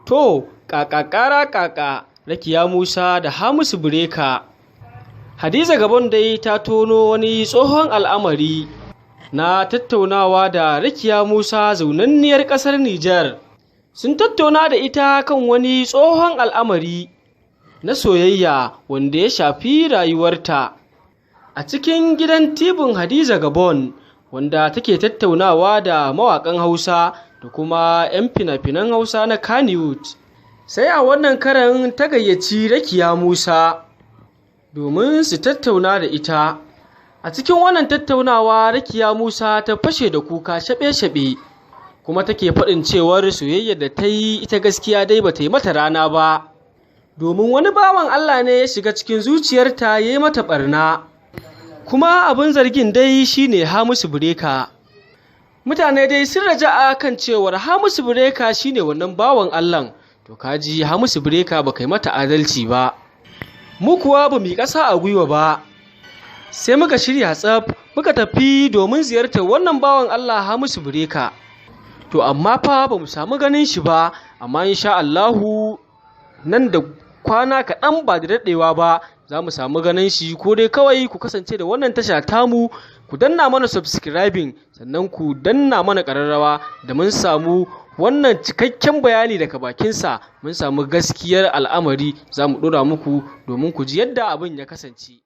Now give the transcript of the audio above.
To, ƙaƙa ƙaƙa Rakiya Musa da Hamisu Breaker. Hadiza Gabon dai ta tono wani tsohon al'amari na tattaunawa da Rakiya Musa zaunanniyar ƙasar Nijar. Sun tattauna da ita kan wani tsohon al'amari na soyayya wanda ya shafi rayuwarta. A cikin gidan tibin Hadiza Gabon, wanda take tattaunawa da mawaƙan Hausa da kuma 'yan fina-finan Hausa na Kannywood. Sai a wannan karon ta gayyaci Rakiya Musa domin su tattauna da ita. A cikin wannan tattaunawa Rakiya Musa ta fashe da kuka shaɓe-shaɓe, kuma take faɗin cewar soyayyar da ta yi ita gaskiya dai ba ta yi mata rana ba, domin wani bawan Allah ne ya shiga cikin zuciyarta ya yi mata ɓarna, kuma abin zargin dai shine Hamisu Breaker. Mutane dai sun raja'a kan cewar Hamisu Breaker shine wannan bawan Allah. To kaji Hamisu Breaker ba kai mata adalci ba. Mu kuwa ba mu yi ƙasa a gwiwa ba, sai muka shirya tsaf muka tafi domin ziyartar wannan bawan Allah Hamisu Breaker. To amma fa ba mu samu ganin shi ba, amma insha Allahu nan da kwana kaɗan ba da daɗewa ba za mu samu ganin shi. Ko dai kawai ku kasance da wannan tasha tamu, ku danna mana subscribing, sannan ku danna mana ƙararrawa da mun samu wannan cikakken bayani daga bakinsa, mun samu gaskiyar al'amari za mu ɗora muku domin ku ji yadda abin ya kasance.